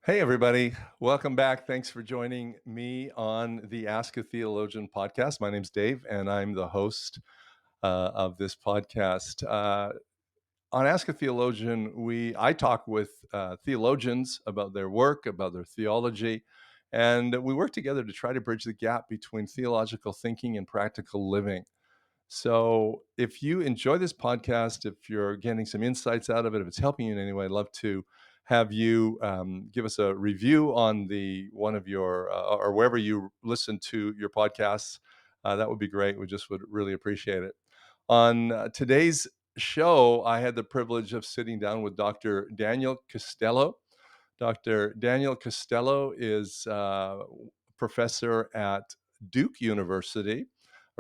Hey, everybody. Welcome back. Thanks for joining me on the Ask a Theologian podcast. My name's Dave, and I'm the host of this podcast. On Ask a Theologian, I talk with theologians about their work, about their theology, and we work together to try to bridge the gap between theological thinking and practical living. So if you enjoy this podcast, if you're getting some insights out of it, if it's helping you in any way, I'd love to have you give us a review on the one of your or wherever you listen to your podcasts. That would be great. We just would really appreciate it. On today's show, I had the privilege of sitting down with Dr. Daniel Castelo. Dr. Daniel Castelo is professor at Duke University,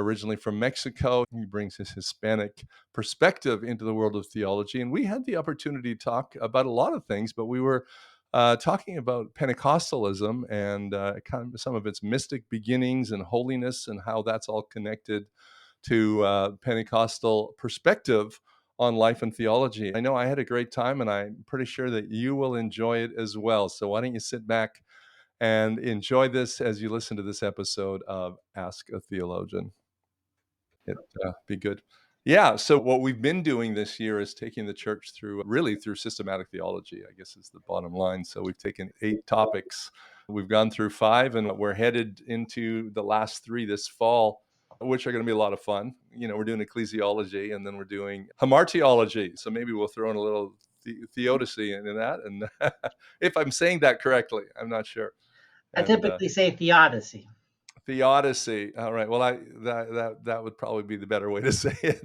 originally from Mexico. He brings his Hispanic perspective into the world of theology. And we had the opportunity to talk about a lot of things, but we were talking about Pentecostalism and kind of some of its mystic beginnings and holiness and how that's all connected to Pentecostal perspective on life and theology. I know I had a great time, and I'm pretty sure that you will enjoy it as well. So why don't you sit back and enjoy this as you listen to this episode of Ask a Theologian. It'd be good. Yeah, so what we've been doing this year is taking the church through systematic theology, I guess is the bottom line. So we've taken 8 topics. We've gone through 5, and we're headed into the last 3 this fall, which are going to be a lot of fun. We're doing ecclesiology, and then we're doing hamartiology. So maybe we'll throw in a little theodicy into that. And if I'm saying that correctly, I'm not sure. I And typically say theodicy. theodicy. All right. Well, that would probably be the better way to say it.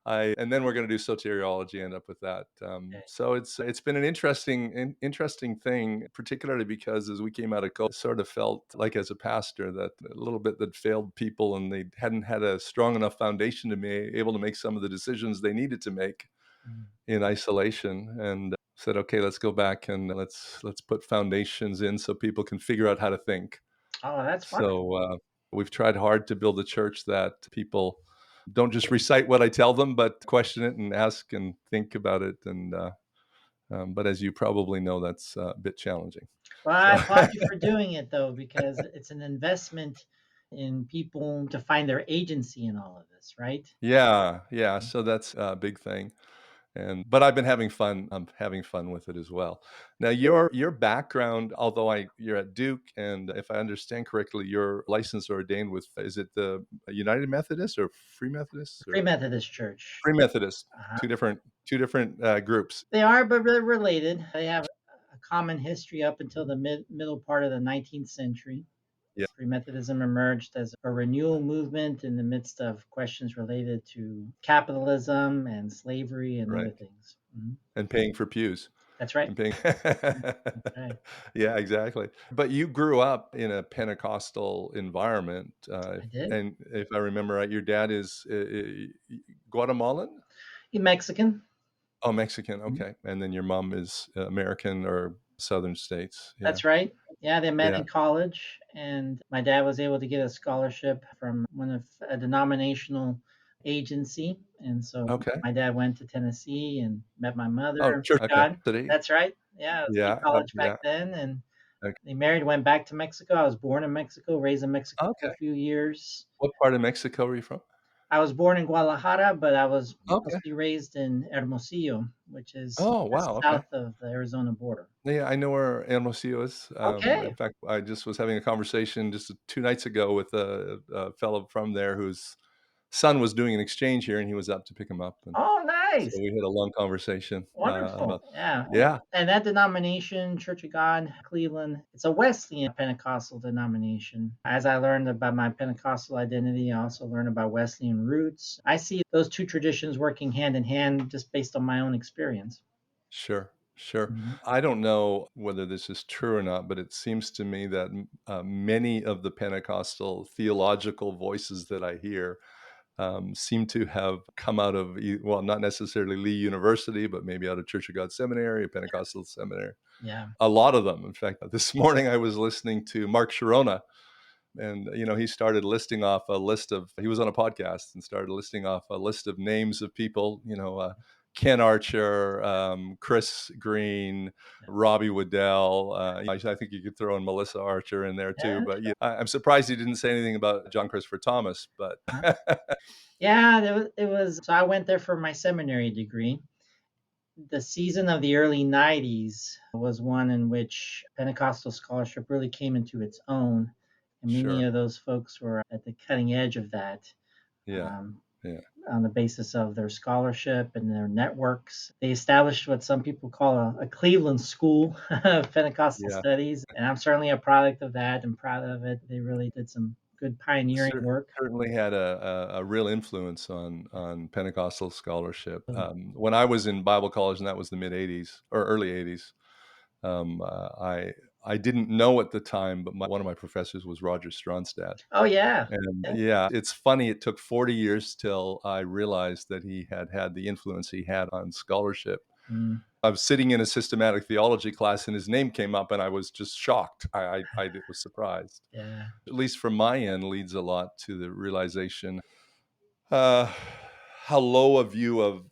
And then we're going to do soteriology. End up with that. Okay. So it's been an interesting thing, particularly because as we came out of COVID, sort of felt like as a pastor that a little bit that failed people and they hadn't had a strong enough foundation to be able to make some of the decisions they needed to make in isolation, and said, okay, let's go back and let's put foundations in so people can figure out how to think. Oh, that's wonderful. So we've tried hard to build a church that people don't just recite what I tell them, but question it and ask and think about it. And but as you probably know, that's a bit challenging. Well, I So applaud you for doing it, though, because it's an investment in people to find their agency in all of this, right? yeah. So that's a big thing. But I've been having fun. I'm having fun with it as well. Now, your background, although you're at Duke, and if I understand correctly, you're licensed or ordained with, is it the United Methodist or Free Methodist Free or Methodist Church. Free Methodist? Uh-huh. Two different groups. They are, but they're related. They have a common history up until the middle part of the 19th century. Yeah, Free Methodism emerged as a renewal movement in the midst of questions related to capitalism and slavery and right. other things. Mhm. And paying for pews. That's right. And paying. That's right. Yeah, exactly. But you grew up in a Pentecostal environment, I did. and if I remember right, your dad is Guatemalan. You Mexican? Oh, Mexican, Mhm. okay, and then your mom is American or Southern states, yeah, That's right. Yeah, they met yeah, in college, and my dad was able to get a scholarship from one of a denominational agency, and so okay. my dad went to Tennessee and met my Oh, mother, church, okay, God. city, That's right. Yeah, it was yeah, state college back yeah, then, and ok they married, went back to Mexico. I was born in Mexico, raised in Mexico for okay. a few years. What part of Mexico are you from? I was born in Guadalajara, but I was Okay. mostly raised in Hermosillo, which is Oh, just wow, okay. south of the Arizona border. Yeah, I know where Hermosillo is. In Okay. fact, I just was having a conversation just 2 nights ago with a fellow from there whose son was doing an exchange here, and he was up to pick him up, and Oh, so nice. we had a long conversation, Wonderful. about. Yeah. Yeah, And that denomination, Church of God, Cleveland, it's a Wesleyan Pentecostal denomination. As I learned about my Pentecostal identity, I also learned about Wesleyan roots. I see those two traditions working hand in hand just based on my own experience. sure, sure. Mhm. I don't know whether this is true or not, but it seems to me that many of the Pentecostal theological voices that I hear seem to have come out of, well, not necessarily Lee University, but maybe out of Church of God Seminary, a Pentecostal seminary. Yeah. A lot of them. In fact, this morning I was listening to Mark Sharona, and he started listing off a list of. He was on a podcast and started listing off a list of names of people. Ken Archer, Chris Green, Robbie Waddell. I think you could throw in Melissa Archer in there too. Yeah. But I'm surprised you didn't say anything about John Christopher Thomas. But Yeah, it was. So I went there for my seminary degree. The season of the early 90s was one in which Pentecostal scholarship really came into its own. And many sure, of those folks were at the cutting edge of that. yeah, Um, yeah, on the basis of their scholarship and their networks. They established what some people call a Cleveland school of Pentecostal yeah. studies. And I'm certainly a product of that and proud of it. They really did some good pioneering work. Certainly had a real influence on Pentecostal scholarship. When I was in Bible college, and that was the mid '80s or early '80s, I didn't know at the time, but one of my professors was Roger Stronstad. Oh, yeah. And yeah, it's funny. It took 40 years till I realized that he had the influence he had on scholarship. Mm, I was sitting in a systematic theology class, and his name came up, and I was just shocked. I was surprised. yeah. At least from my end, leads a lot to the realization uh, how low a view of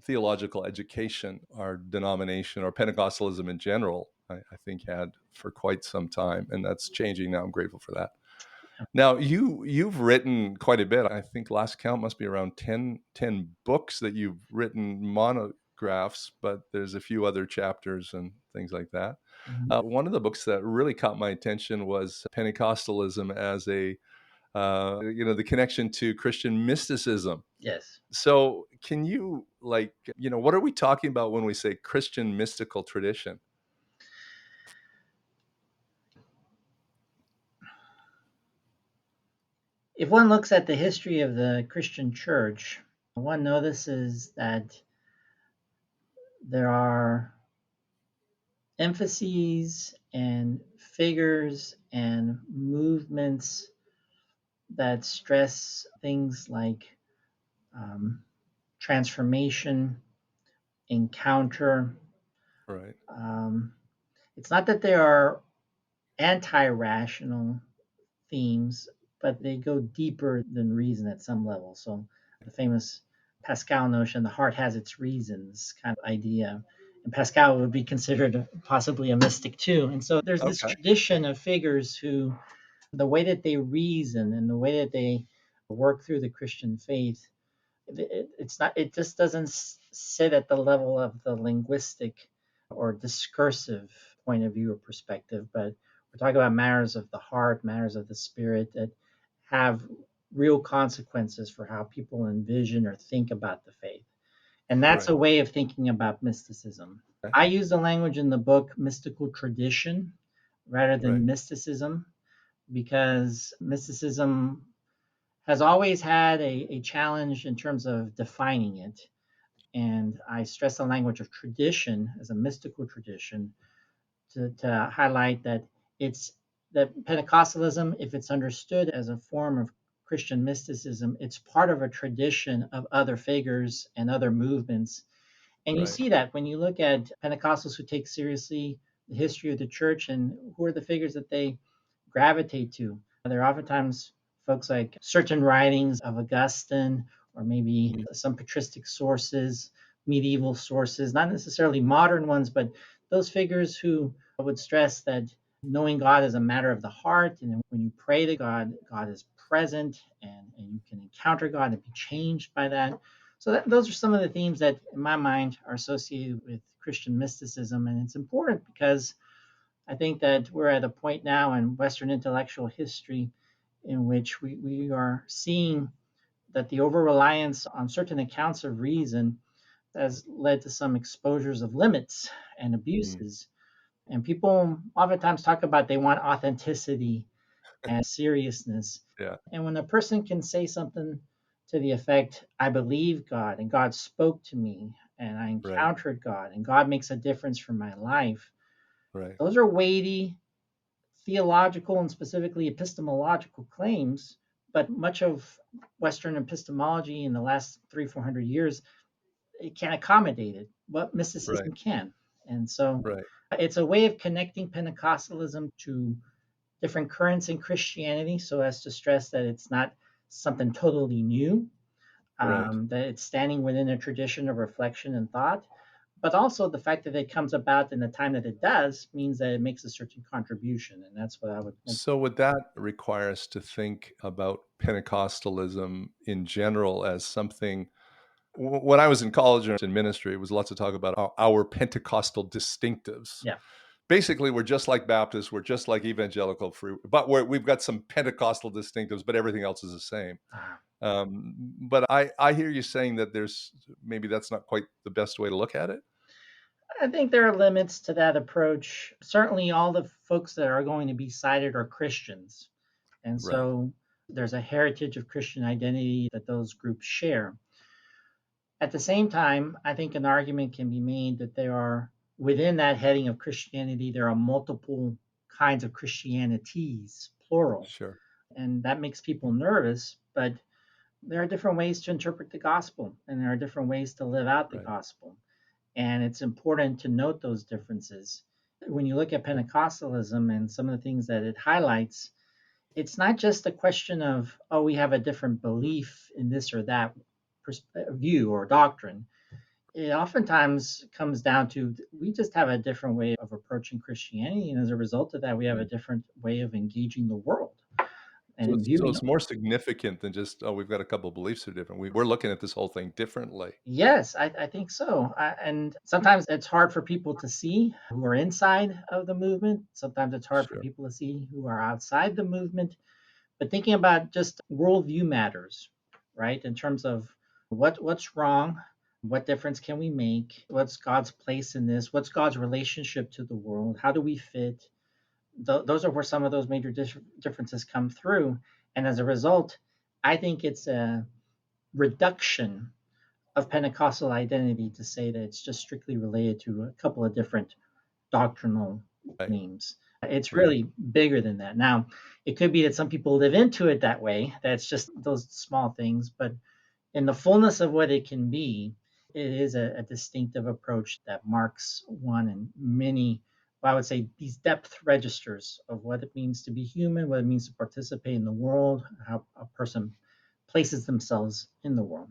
theological education our denomination or Pentecostalism in general, I think, had for quite some time, and that's changing now. I'm grateful for that. Now, you've written quite a bit. I think last count must be around 10 books that you've written, monographs, but there's a few other chapters and things like that. Mhm. One of the books that really caught my attention was Pentecostalism as the connection to Christian mysticism. Yes. So can you, what are we talking about when we say Christian mystical tradition? If one looks at the history of the Christian church, one notices that there are emphases and figures and movements that stress things like um, transformation, encounter. Right, Um, it's not that they are anti rational themes, but they go deeper than reason at some level. So, the famous Pascal notion, the heart has its reasons kind of idea. And Pascal would be considered possibly a mystic too. And so there's this okay, tradition of figures who, the way that they reason and the way that they work through the Christian faith, it's not, it just doesn't sit at the level of the linguistic or discursive point of view or perspective, but we're talking about matters of the heart, matters of the spirit that have real consequences for how people envision or think about the faith. And that's right, a way of thinking about mysticism. okay, I use the language in the book mystical tradition rather right, than mysticism, because mysticism has always had a challenge in terms of defining it. And I stress the language of tradition as a mystical tradition to highlight that it's that Pentecostalism, if it's understood as a form of Christian mysticism, it's part of a tradition of other figures and other movements. And you right, see that when you look at Pentecostals who take seriously the history of the church and who are the figures that they gravitate to. They're oftentimes folks like certain writings of Augustine or maybe mm, some patristic sources, medieval sources, not necessarily modern ones, but those figures who would stress that knowing God is a matter of the heart. And when you pray to God, God is present and you can encounter God and be changed by that. So those are some of the themes that, in my mind, are associated with Christian mysticism. And it's important because I think that we're at a point now in Western intellectual history in which we are seeing that the over reliance on certain accounts of reason has led to some exposures of limits and mm, abuses. And people oftentimes talk about they want authenticity and seriousness. yeah, And when a person can say something to the effect, I believe God and God spoke to me and I right, encountered God and God makes a difference for my life, right, those are weighty theological and specifically epistemological claims, but much of Western epistemology in the last 300-400 years, it can't accommodate it, but right, mysticism can. And so right, it's a way of connecting Pentecostalism to different currents in Christianity so as to stress that it's not something totally new, Right. that it's standing within a tradition of reflection and thought. But also the fact that it comes about in the time that it does means that it makes a certain contribution. And that's what I would like. So would that require us to think about Pentecostalism in general as something? When I was in college and in ministry, it was lots of talk about our Pentecostal distinctives. Yeah. Basically, we're just like Baptists, we're just like evangelical, free, but we've got some Pentecostal distinctives, but everything else is the same. Uh, But I hear you saying that there's maybe that's not quite the best way to look at it. I think there are limits to that approach. Certainly, all the folks that are going to be cited are Christians. And Right. so there's a heritage of Christian identity that those groups share. At the same time, I think an argument can be made that there are, within that heading of Christianity, there are multiple kinds of Christianities, plural. Sure. And that makes people nervous, but there are different ways to interpret the gospel, and there are different ways to live out the Right. gospel. And it's important to note those differences. When you look at Pentecostalism and some of the things that it highlights, it's not just a question of, oh, we have a different belief in this or that view or doctrine. It oftentimes comes down to we just have a different way of approaching Christianity. And as a result of that, we have a Mm. different way of engaging the world and So in so viewing it's it. more significant than just, oh, we've got a couple of beliefs that are different. We're looking at this whole thing differently. Yes, I think so. And sometimes it's hard for people to see who are inside of the movement. Sometimes it's hard for Sure. people to see who are outside the movement. But thinking about just worldview matters, right? In terms of what's wrong, what difference can we make, what's God's place in this, what's God's relationship to the world, how do we fit? Those are where some of those major differences come through, and as a result, I think it's a reduction of Pentecostal identity to say that it's just strictly related to a couple of different doctrinal Right. names. It's Right. really bigger than that. Now, it could be that some people live into it that way. That's just those small things. But in the fullness of what it can be, it is a distinctive approach that marks one in many, well, I would say, these depth registers of what it means to be human, what it means to participate in the world, how a person places themselves in the world.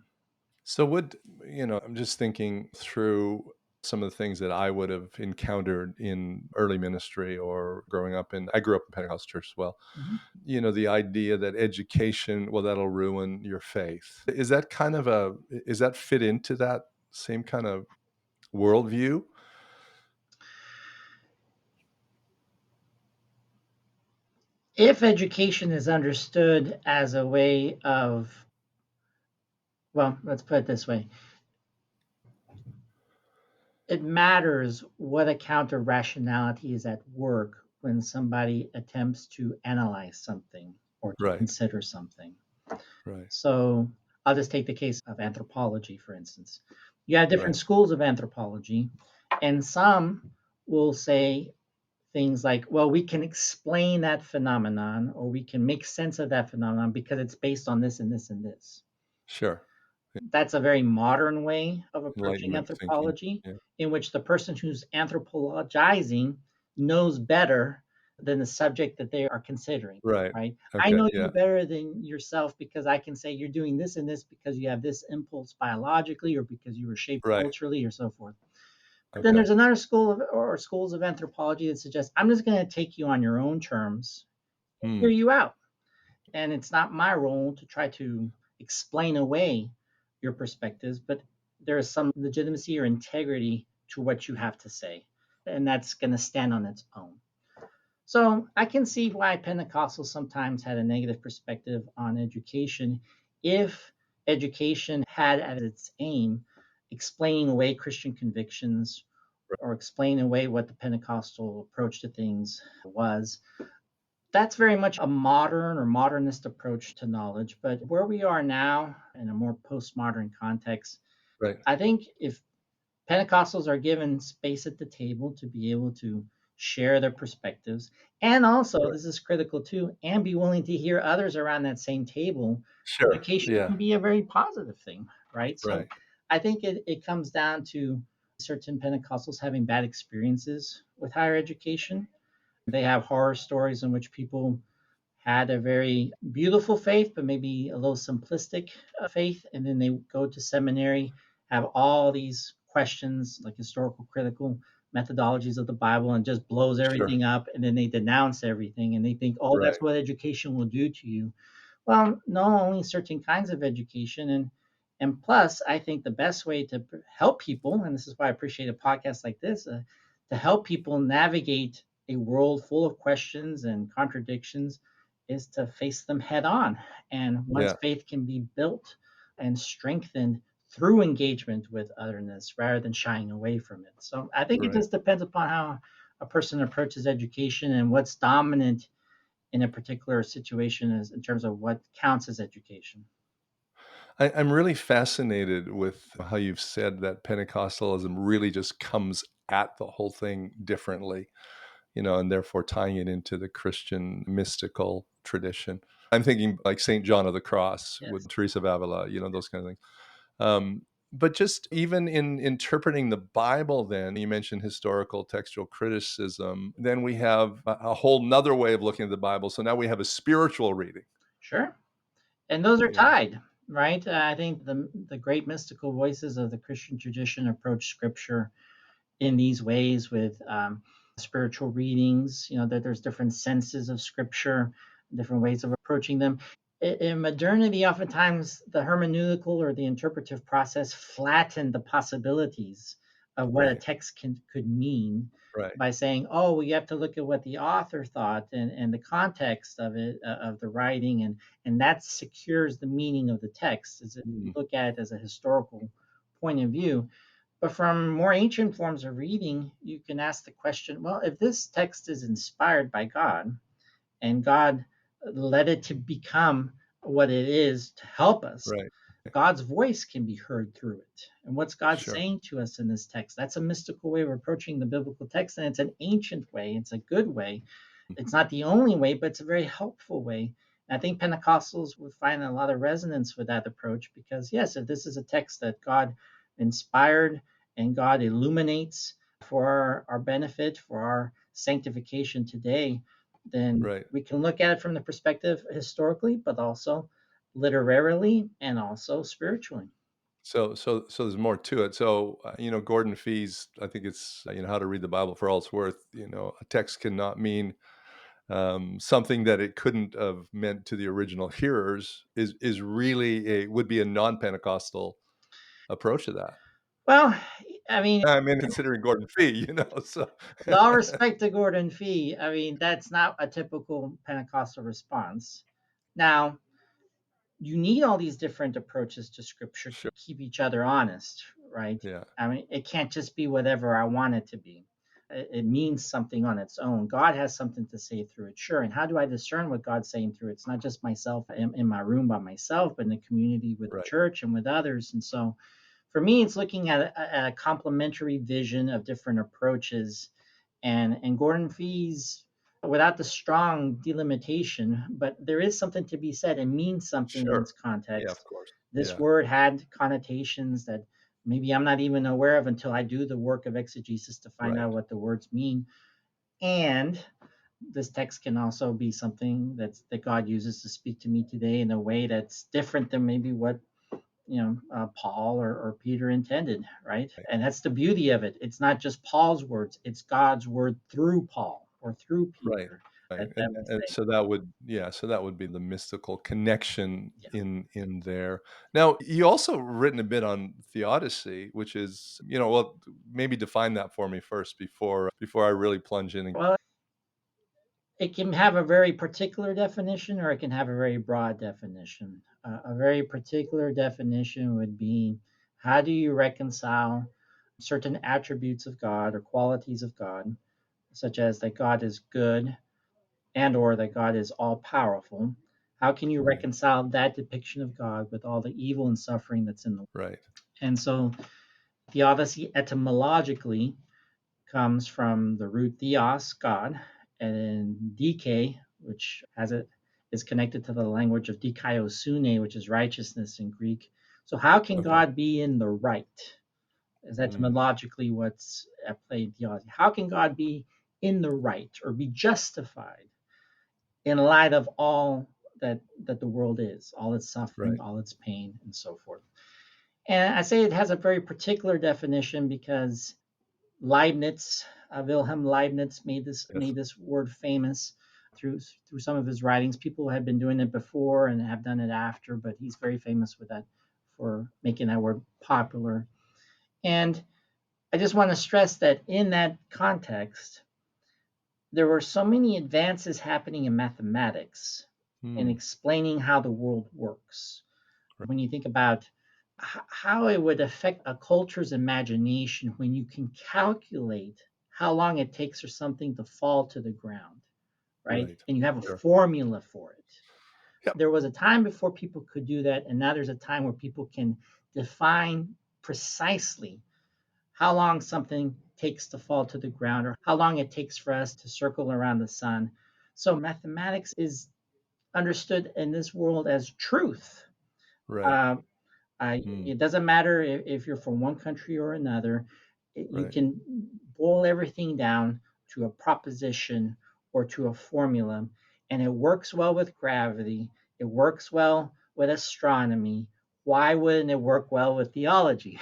So I'm just thinking through some of the things that I would have encountered in early ministry or I grew up in Pentecostal church as well. Mhm. The idea that education, well, that'll ruin your faith. Is that fit into that same kind of worldview? If education is understood as a way of, well, let's put it this way, it matters what account of rationality is at work when somebody attempts to analyze something or to Right. consider something. Right. So I'll just take the case of anthropology, for instance. You have different Right. schools of anthropology, and some will say things like, well, we can explain that phenomenon or we can make sense of that phenomenon because it's based on this and this and this. Sure. That's a very modern way of approaching Enlightenment thinking. anthropology, Yeah. in which the person who's anthropologizing knows better than the subject that they are considering, Right. right? I Okay. know you Yeah. better than yourself because I can say you're doing this and this because you have this impulse biologically or because you were shaped Right. culturally or so forth. But then Okay. there's another school of, or schools of anthropology that suggests I'm just going to take you on your own terms and hear Hmm. you out. And it's not my role to try to explain away your perspectives, but there is some legitimacy or integrity to what you have to say. And that's going to stand on its own. So I can see why Pentecostals sometimes had a negative perspective on education if education had as its aim explaining away Christian convictions or explaining away what the Pentecostal approach to things was. That's very much a modern or modernist approach to knowledge. But where we are now in a more postmodern context, Right. I think if Pentecostals are given space at the table to be able to share their perspectives, and also, Right. this is critical too, and be willing to hear others around that same table, Sure. education Yeah. can be a very positive thing, right? So Right. I think it comes down to certain Pentecostals having bad experiences with higher education. They have horror stories in which people had a very beautiful faith, but maybe a little simplistic faith. And then they go to seminary, have all these questions like historical, critical methodologies of the Bible, and just blows Sure. everything up. And then they denounce everything and they think, oh, that's Right. what education will do to you. Well, no, only certain kinds of education. And plus, I think the best way to help people, and this is why I appreciate a podcast like this, to help people navigate a world full of questions and contradictions, is to face them head on. And one's Yeah. faith can be built and strengthened through engagement with otherness rather than shying away from it. So I think it Right. just depends upon how a person approaches education and what's dominant in a particular situation is in terms of what counts as education. I'm really fascinated with how you've said that Pentecostalism really just comes at the whole thing differently, and therefore tying it into the Christian mystical tradition. I'm thinking like St. John of the Cross with Yes, Teresa of Avila, those kind of things. But just even in interpreting the Bible, then you mentioned historical textual criticism. Then we have a whole nother way of looking at the Bible. So now we have a spiritual reading. sure. And those are You know, tied, right? I think the great mystical voices of the Christian tradition approach Scripture in these ways with spiritual readings. You know that there's different senses of Scripture, different ways of approaching them. In modernity, oftentimes the hermeneutical or the interpretive process flattened the possibilities of what a right, text could mean right, by saying, "Oh, well, you have to look at what the author thought and the context of it of the writing, and that secures the meaning of the text." As if you mm, look at it as a historical point of view, but from more ancient forms of reading, you can ask the question, well, if this text is inspired by God and God led it to become what it is to help us, right, God's voice can be heard through it. And what's God sure, saying to us in this text? That's a mystical way of approaching the biblical text, and it's an ancient way, it's a good way. It's not the only way, but it's a very helpful way. And I think Pentecostals would find a lot of resonance with that approach because, yes, if this is a text that God inspired and God illuminates for our benefit, for our sanctification today, then right. we can look at it from the perspective historically, but also literarily and also spiritually. So there's more to it. So Gordon Fee's, I think it's How to Read the Bible for All It's Worth. A text cannot mean something that it couldn't have meant to the original hearers is really would be a non-Pentecostal approach to that. Well, I mean, I mean, considering Gordon Fee, so with all respect to Gordon Fee, I mean, that's not a typical Pentecostal response. Now, you need all these different approaches to scripture to sure, keep each other honest, right? yeah, I mean, it can't just be whatever I want it to be. It means something on its own. God has something to say through it, sure. And how do I discern what God's saying through it? It's not just myself in my room by myself, but in the community with the right, church and with others. And so for me, it's looking at a complementary vision of different approaches. And Gordon Fee's without the strong delimitation, but there is something to be said. It means something in its sure, yeah, of context. course, This yeah, word had connotations that maybe I'm not even aware of until I do the work of exegesis to find right, out what the words mean. And this text can also be something that God uses to speak to me today in a way that's different than maybe what Paul or Peter intended, right? right. And that's the beauty of it. It's not just Paul's words; it's God's word through Paul or through Right, Peter. right, That and would and say, so that would so that would be the mystical connection yeah. in there. Now, you also written a bit on theodicy, which is, well, maybe define that for me first before I really plunge in and Well, it can have a very particular definition, or it can have a very broad definition. A very particular definition would be, how do you reconcile certain attributes of God or qualities of God, such as that God is good and or that God is all powerful? How can you right, reconcile that depiction of God with all the evil and suffering that's in the world? right, And so theodicy etymologically comes from the root theos, God, and then dike, which has it is connected to the language of dikaiosune, which is righteousness in Greek. So how can okay, God be in the right? Is mm, etymologically what's at play in theology. How can God be in the right or be justified? in light of all that the world is, all its suffering, Right. all its pain, and so forth. And I say it has a very particular definition because Leibniz, Wilhelm Leibniz, Yes. made this word famous through some of his writings. People had been doing it before and have done it after, but he's very famous with that for making that word popular. And I just want to stress that in that context, there were so many advances happening in mathematics in Hmm. explaining how the world works. Right. When you think about how it would affect a culture's imagination when you can calculate how long it takes for something to fall to the ground, right? Right. And you have a Sure. formula for it. Yep. There was a time before people could do that, and now there's a time where people can define precisely how long something takes to fall to the ground or how long it takes for us to circle around the sun. So mathematics is understood in this world as truth. Right. Uh, Hmm. it doesn't matter if you're from one country or another. You Right. can boil everything down to a proposition or to a formula, and it works well with gravity. It works well with astronomy. Why wouldn't it work well with theology?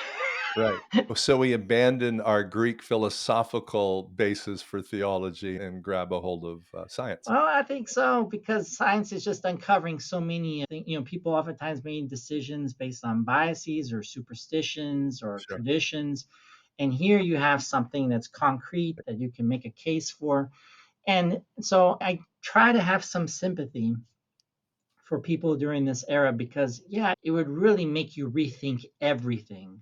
Right. Well, so we abandon our Greek philosophical basis for theology and grab a hold of science. Well, I think so because science is just uncovering so many. People oftentimes make decisions based on biases or superstitions or Sure. traditions, and here you have something that's concrete that you can make a case for. And so I try to have some sympathy for people during this era because, yeah, it would really make you rethink everything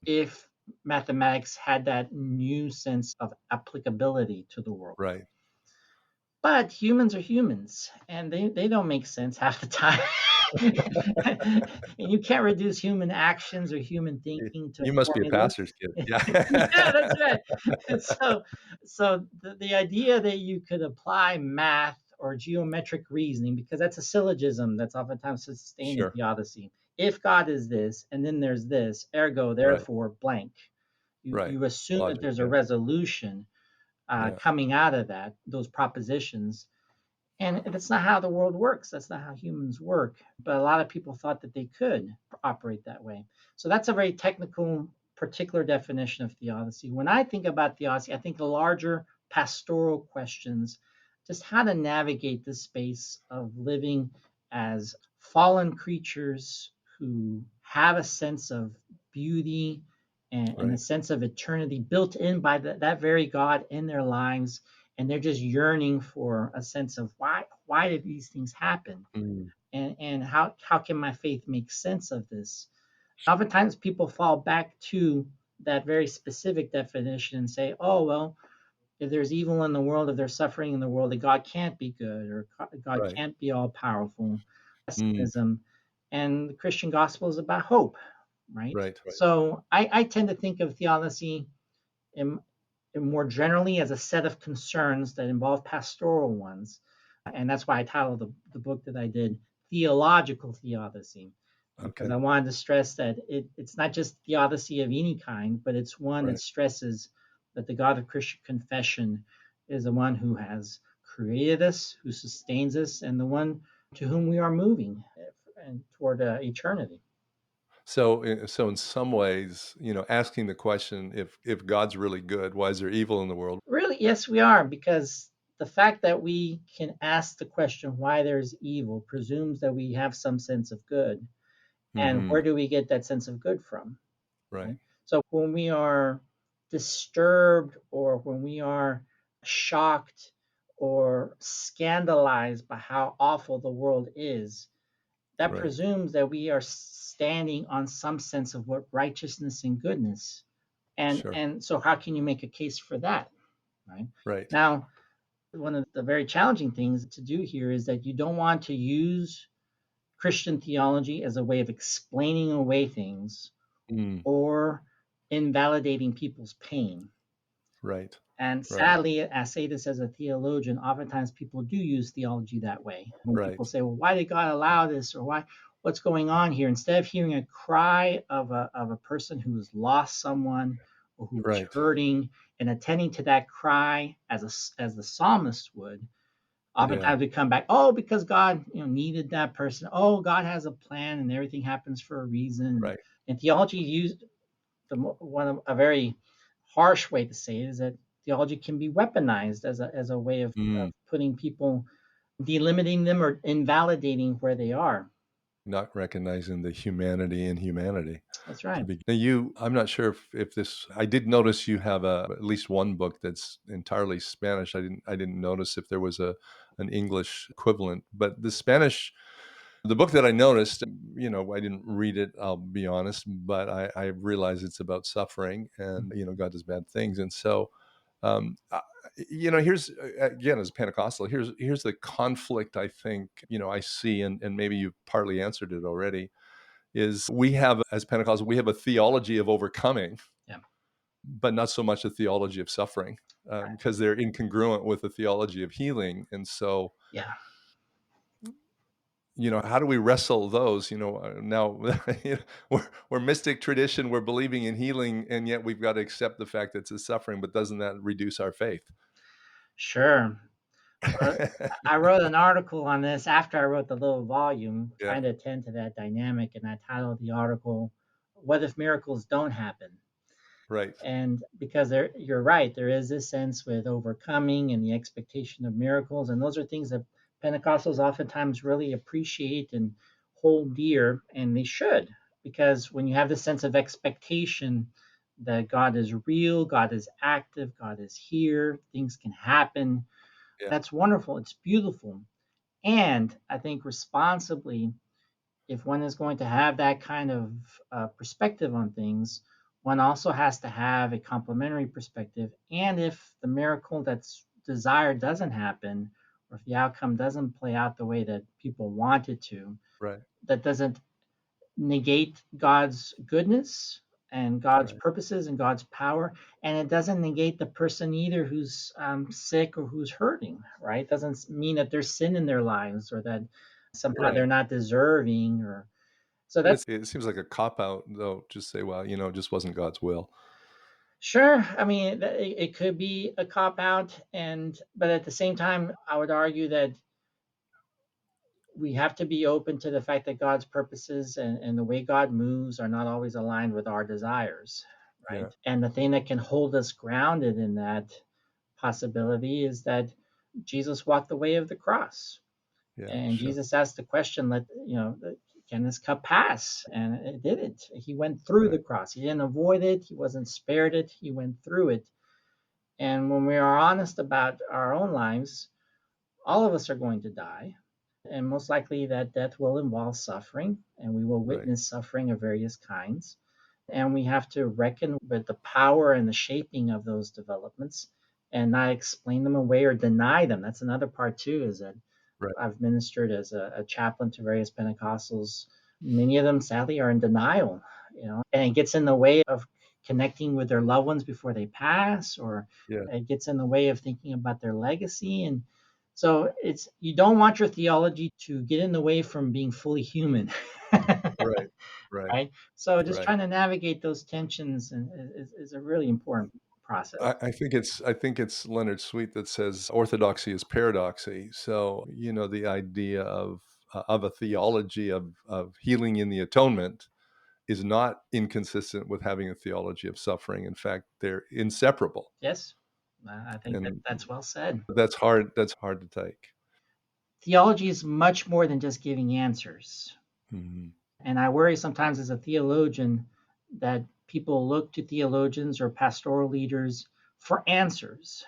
if mathematics had that new sense of applicability to the world. Right. But humans are humans and they don't make sense half the time. And you can't reduce human actions or human thinking to You must be a formulas. pastor's kid. Yeah, Yeah. that's right. And so the idea that you could apply math or geometric reasoning, because that's a syllogism that's oftentimes sustained in Sure. theodicy. If God is this, and then there's this, ergo, Right. therefore, blank. Right. You assume that Logic. there's a Yeah. resolution Yeah. coming out of that, those propositions. And that's not how the world works. That's not how humans work. But a lot of people thought that they could operate that way. So that's a very technical, particular definition of theodicy. When I think about theodicy, I think the larger pastoral questions, just how to navigate this space of living as fallen creatures who have a sense of beauty and a Right. sense of eternity built in by that very God in their lives, and they're just yearning for a sense of why did these things happen, Mm. and how can my faith make sense of this. Oftentimes people fall back to that very specific definition and say, oh well, if there's evil in the world, if there's suffering in the world, that God can't be good or God Right. can't be all powerful. Mm. Pessimism. And the Christian gospel is about hope, right? Right. So I tend to think of theology in, more generally as a set of concerns that involve pastoral ones. And that's why I titled the book that I did Theological Theodicy, because Okay. I wanted to stress that it's not just theodicy of any kind, but it's one that Right. stresses that the God of Christian confession is the one who has created us, who sustains us, and the one to whom we are moving and toward eternity. So in some ways, asking the question, if God's really good, why is there evil in the world? Really, yes, we are, because the fact that we can ask the question why there's evil presumes that we have some sense of good. And Hmm. where do we get that sense of good from? Right. Right? So when we are disturbed or when we are shocked or scandalized by how awful the world is, that Right. presumes that we are standing on some sense of what righteousness and goodness. And Sure. and so how can you make a case for that? Right? Right. Now, one of the very challenging things to do here is that you don't want to use Christian theology as a way of explaining away things Mm. or invalidating people's pain. Right. And Right. sadly, I say this as a theologian, oftentimes people do use theology that way. When people Right. say, well, why did God allow this? Or what's going on here? Instead of hearing a cry of a person who has lost someone or who is Right. hurting and attending to that cry as the psalmist would, Yeah. Oftentimes we come back, oh, because God, needed that person. Oh, God has a plan and everything happens for a reason. Right. And theology used one of a very harsh way to say it is that theology can be weaponized as a way of Mm. putting people, delimiting them or invalidating where they are. Not recognizing the humanity in humanity. That's right. Now I'm not sure if this, I did notice you have at least one book that's entirely Spanish. I didn't notice if there was an English equivalent, but the book that I noticed, I didn't read it, I'll be honest, but I realize it's about suffering and, God does bad things. And so, I, here's again, as a Pentecostal, here's the conflict I think, I see, and maybe you've partly answered it already, is we have, as Pentecostal, we have a theology of overcoming, Yeah. but not so much a theology of suffering, because they're incongruent with the theology of healing. And so, Yeah. how do we wrestle those? Now we're mystic tradition, we're believing in healing, and yet we've got to accept the fact that it's a suffering. But doesn't that reduce our faith? Sure. Well, I wrote an article on this after I wrote the little volume, Yeah, trying to attend to that dynamic, and I titled the article, "What if miracles don't happen?" right. And because you're right, there is this sense with overcoming and the expectation of miracles, and those are things that Pentecostals oftentimes really appreciate and hold dear, and they should, because when you have this sense of expectation that God is real, God is active, God is here, things can happen, Yeah, that's wonderful. It's beautiful. And I think responsibly, if one is going to have that kind of perspective on things, one also has to have a complementary perspective. And if the miracle that's desired doesn't happen, or if the outcome doesn't play out the way that people want it to, right, that doesn't negate God's goodness and God's right, purposes and God's power. And it doesn't negate the person either who's sick or who's hurting, right? It doesn't mean that there's sin in their lives or that somehow they're right. not deserving or so But that's it seems like a cop out, though. Just say, well, it just wasn't God's will. sure. I mean, it could be a cop out, and but at the same time, I would argue that we have to be open to the fact that God's purposes and the way God moves are not always aligned with our desires, Yeah, right? And the thing that can hold us grounded in that possibility is that Jesus walked the way of the cross. yeah, And sure, Jesus asked the question, can this cup pass? And it didn't. He went through the right, cross. He didn't avoid it. He wasn't spared it. He went through it. And when we are honest about our own lives, all of us are going to die. And most likely that death will involve suffering, and we will right, witness suffering of various kinds. And we have to reckon with the power and the shaping of those developments and not explain them away or deny them. That's another part, too, is that right. I've ministered as a chaplain to various Pentecostals. Many of them, sadly, are in denial, and it gets in the way of connecting with their loved ones before they pass, or Yeah, it gets in the way of thinking about their legacy. And so it's you don't want your theology to get in the way from being fully human. right, right, Right? So just right. trying to navigate those tensions is a really important process. I think it's Leonard Sweet that says orthodoxy is paradoxy. So the idea of a theology of healing in the atonement is not inconsistent with having a theology of suffering. In fact, they're inseparable, Yes, I think and that's well said. that's hard. That's hard to take. Theology is much more than just giving answers. Mhm. And I worry sometimes as a theologian that people look to theologians or pastoral leaders for answers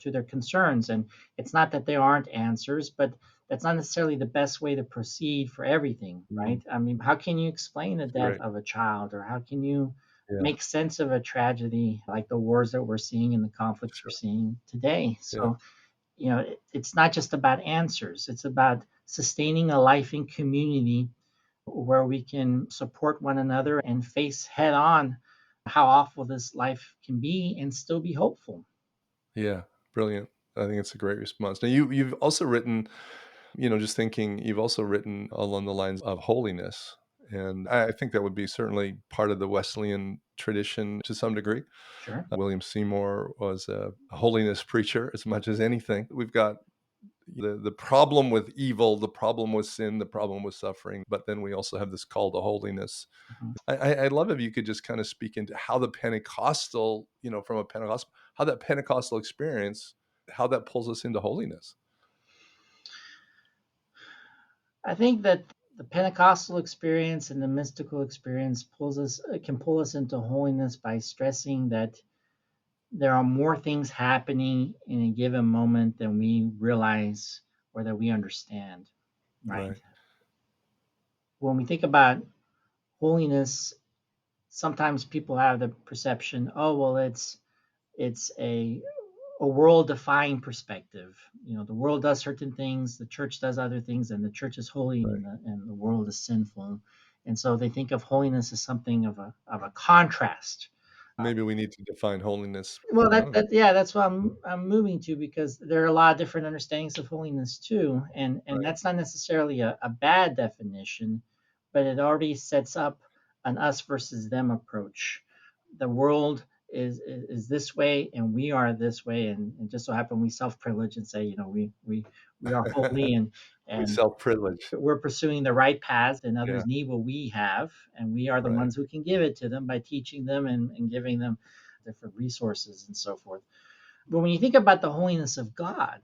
to their concerns. And it's not that there aren't answers, but that's not necessarily the best way to proceed for everything, Mm, right? I mean, how can you explain the that's death great. of a child, or how can you Yeah, make sense of a tragedy like the wars that we're seeing and the conflicts we're sure. seeing today? Yeah, So, it's not just about answers, it's about sustaining a life in community where we can support one another and face head on how awful this life can be and still be hopeful. yeah, brilliant. I think it's a great response. Now you've also written, just thinking, you've also written along the lines of holiness, and I think that would be certainly part of the Wesleyan tradition to some degree. Sure. William Seymour was a holiness preacher as much as anything. We've got, the problem with evil, the problem with sin, the problem with suffering, but then we also have this call to holiness. Mhm. I'd love if you could just kind of speak into how the Pentecostal, from a Pentecostal, how that Pentecostal experience, how that pulls us into holiness. I think that the Pentecostal experience and the mystical experience can pull us into holiness by stressing that there are more things happening in a given moment than we realize or that we understand, right? Right, When we think about holiness, sometimes people have the perception, oh well, it's a world defying perspective. The world does certain things, the church does other things, and the church is holy right. and the world is sinful. And so they think of holiness as something of a contrast. Maybe we need to define holiness. Well, I don't know. yeah, that's what I'm moving to, because there are a lot of different understandings of holiness too, and Right. that's not necessarily a bad definition, but it already sets up an us versus them approach. The world is this way, and we are this way, and just so happen we self privilege and say, we are holy, We and self-privilege. we're pursuing the right paths, and Yeah, others need what we have, and we are the right, ones who can give it to them by teaching them and giving them different resources and so forth. But when you think about the holiness of God,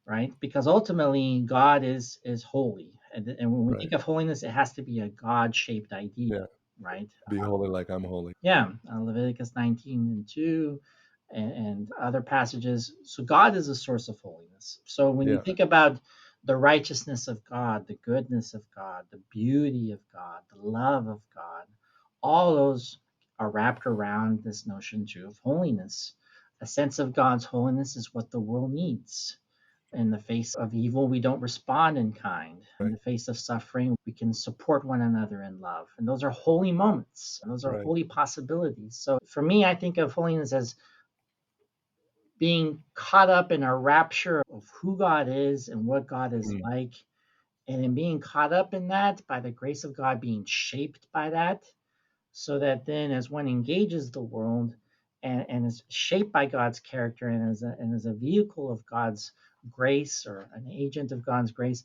right? Because ultimately God is holy, and when we right. think of holiness, it has to be a God-shaped idea, Yeah, right? be holy like I'm holy. Yeah, Leviticus 19:2, and other passages. So God is a source of holiness. So when you Yeah, think about the righteousness of God, the goodness of God, the beauty of God, the love of God, all those are wrapped around this notion too of holiness. A sense of God's holiness is what the world needs. In the face of evil, we don't respond in kind. In right, the face of suffering, we can support one another in love. And those are holy moments. And those are right. holy possibilities. So for me, I think of holiness as being caught up in a rapture of who God is and what God is Mm, like. And in being caught up in that, by the grace of God, being shaped by that, so that then as one engages the world and is shaped by God's character and as a vehicle of God's grace or an agent of God's grace,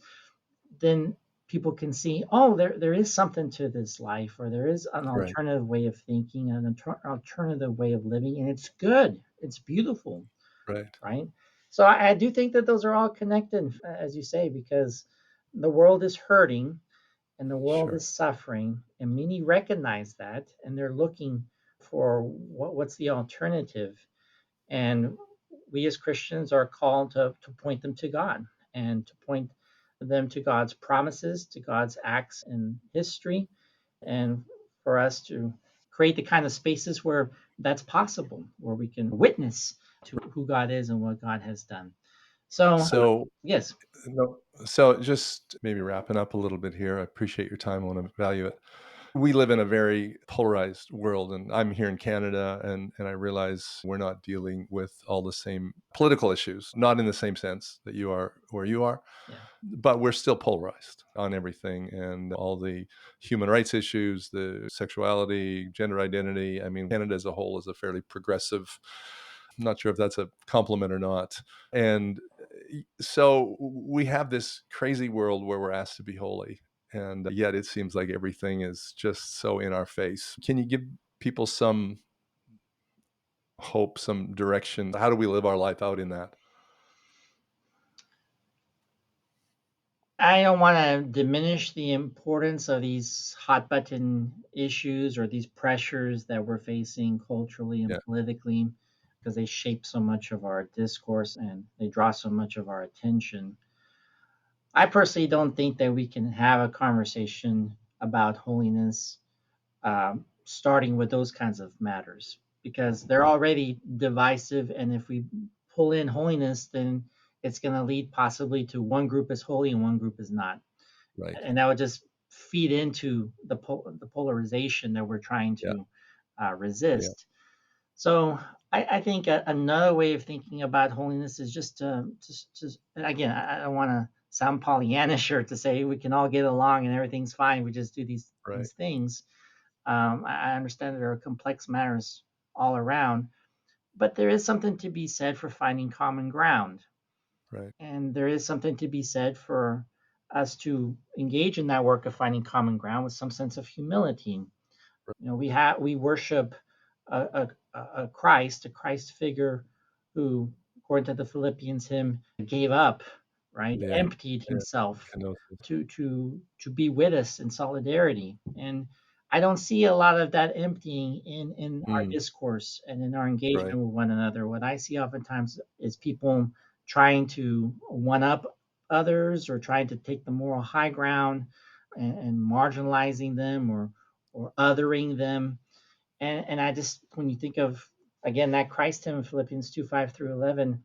then people can see, oh, there is something to this life, or there is an right, alternative way of thinking, an alternative way of living, and it's good, it's beautiful, right. right? So I do think that those are all connected, as you say, because the world is hurting and the world Sure. is suffering, and many recognize that, and they're looking for what's the alternative. And we as Christians are called to point them to God and to point them to God's promises, to God's acts in history, and for us to create the kind of spaces where that's possible, where we can witness to who God is and what God has done. So, So, yes, no, so just maybe wrapping up a little bit here. I appreciate your time. I want to value it. We live in a very polarized world, and I'm here in Canada, and I realize we're not dealing with all the same political issues, not in the same sense that you are where you are, yeah, but we're still polarized on everything and all the human rights issues, the sexuality, gender identity. I mean, Canada as a whole is a fairly progressive. I'm not sure if that's a compliment or not. And so we have this crazy world where we're asked to be holy. And yet it seems like everything is just so in our face. Can you give people some hope, some direction? How do we live our life out in that? I don't want to diminish the importance of these hot button issues or these pressures that we're facing culturally and Yeah, politically, because they shape so much of our discourse and they draw so much of our attention. I personally don't think that we can have a conversation about holiness starting with those kinds of matters, because they're yeah, already divisive. And if we pull in holiness, then it's going to lead possibly to one group is holy and one group is not, right. and that would just feed into the polarization that we're trying Yeah, to yeah, resist. So I think another way of thinking about holiness is just and again, I don't want to sound Pollyannish or to say we can all get along and everything's fine. We just do right. these things. I understand that there are complex matters all around, but there is something to be said for finding common ground. Right. And there is something to be said for us to engage in that work of finding common ground with some sense of humility. We worship a Christ, a Christ figure who, according to the Philippians hymn, gave up, right, Yeah. emptied Yeah. himself Kenosis. to be with us in solidarity. And I don't see a lot of that emptying in our Mm, discourse and in our right. engagement with one another. What I see oftentimes is people trying to one up others or trying to take the moral high ground and marginalizing them or othering them. And I just, when you think of, again, that Christ hymn in Philippians 2 5 through 11,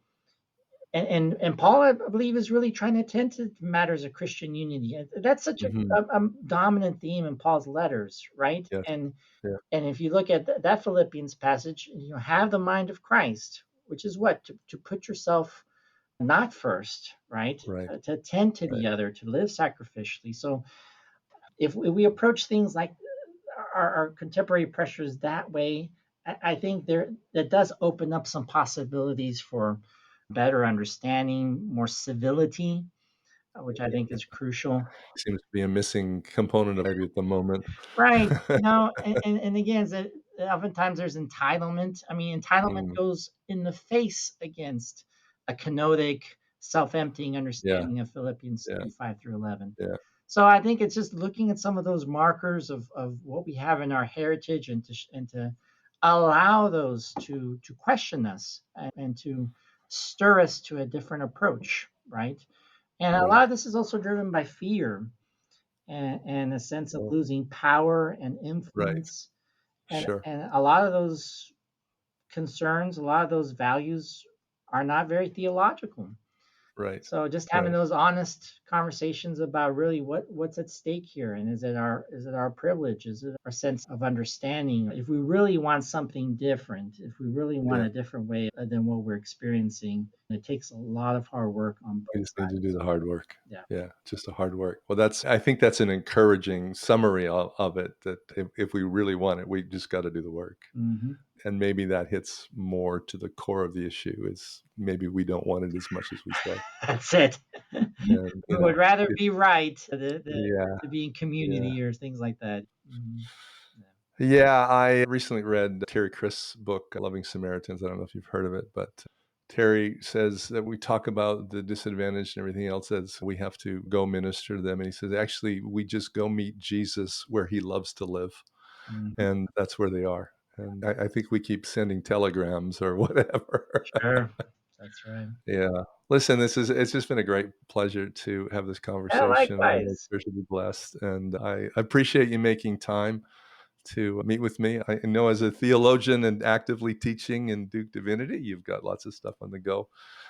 and Paul, I believe, is really trying to attend to matters of Christian unity. And that's such Mhm. a dominant theme in Paul's letters, right? Yes. Yeah. And if you look at that Philippians passage, have the mind of Christ, which is what? To put yourself not first, right? Right. To attend to Right. the other, to live sacrificially. So if we approach things like our contemporary pressures that way, I think that does open up some possibilities for better understanding, more civility, which I think is crucial. Seems to be a missing component of maybe at the moment. Right. And again, that oftentimes there's entitlement. I mean, entitlement Mm, goes in the face against a kenotic, self-emptying yeah. understanding of Philippians Yeah. 2 5 through 11. Yeah. So I think it's just looking at some of those markers of what we have in our heritage and to allow those to question us and to stir us to a different approach, right? And a lot Right. of this is also driven by fear and a sense of Oh, losing power and right. influence. Sure. And a lot of those concerns, a lot of those values are not very theological. Right. So just having Right. those honest conversations about really what's at stake here, and is it our privilege? Is it our sense of understanding? If we really want something different, if we really want Yeah. a different way than what we're experiencing, it takes a lot of hard work on We both just need to do sides. the hard work. Yeah. Yeah, just the hard work. Well, I think that's an encouraging summary of it, that if we really want it, we just gotta do the work. Hmm. And maybe that hits more to the core of the issue, is maybe we don't want it as much as we say. That's it. And, We would rather be right yeah, to be in yeah. community or things like that. Yeah. Yeah, I recently read Terry Christ's book, Loving Samaritans. I don't know if you've heard of it, but Terry says that we talk about the disadvantaged and everything else as we have to go minister to them. And he says, actually, we just go meet Jesus where he loves to live. Mhm. And that's where they are. And I think we keep sending telegrams or whatever. Sure. That's right. Yeah. Listen, it's just been a great pleasure to have this Yeah, conversation. I know likewise. you're to be blessed. And I appreciate you making time to meet with me. I know, as a theologian and actively teaching in Duke Divinity, you've got lots of stuff on the go,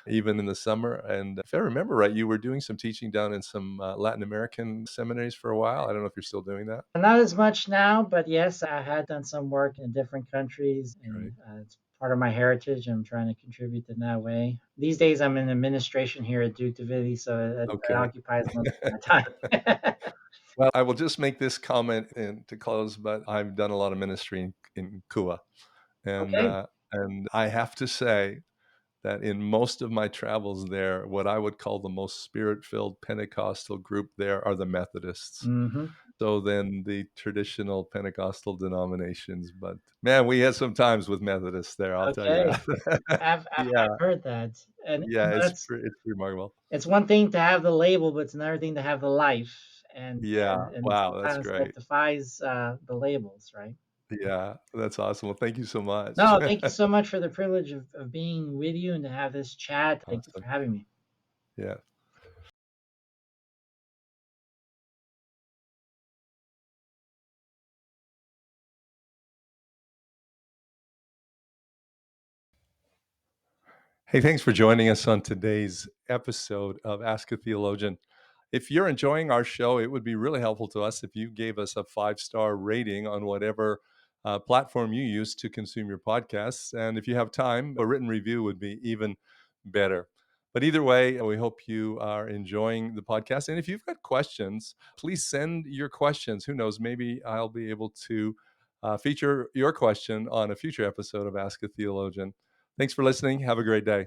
even in the summer. And if I remember right, you were doing some teaching down in some Latin American seminaries for a while. I don't know if you're still doing that. Not as much now, but yes, I had done some work in different countries, Right. and it's part of my heritage. I'm trying to contribute in that way. These days, I'm in administration here at Duke Divinity, so that Okay. occupies most of my time. Well, I will just make this comment and to close, but I've done a lot of ministry in Cuba, and Okay. uh, and I have to say that in most of my travels there, what I would call the most spirit-filled Pentecostal group there are the Methodists. Hmm. So then the traditional Pentecostal denominations, but man, we had some times with Methodists there, I'll tell you Okay. that. Yeah, I've heard that, and yeah, that's it's remarkable. it's one thing to have the label, but it's another thing to have the life, Yeah, and wow, that's sometimes that great. defies the labels, right? Yeah, that's awesome. Well, thank you so much. No, thank you so much for the privilege of being with you and to have this chat. Thank you for Awesome. having me. Yeah. Hey, thanks for joining us on today's episode of Ask a Theologian. If you're enjoying our show, it would be really helpful to us if you gave us a 5-star rating on whatever platform you use to consume your podcasts. And if you have time, a written review would be even better. But either way, we hope you are enjoying the podcast. And if you've got questions, please send your questions. Who knows, maybe I'll be able to feature your question on a future episode of Ask a Theologian. Thanks for listening. Have a great day.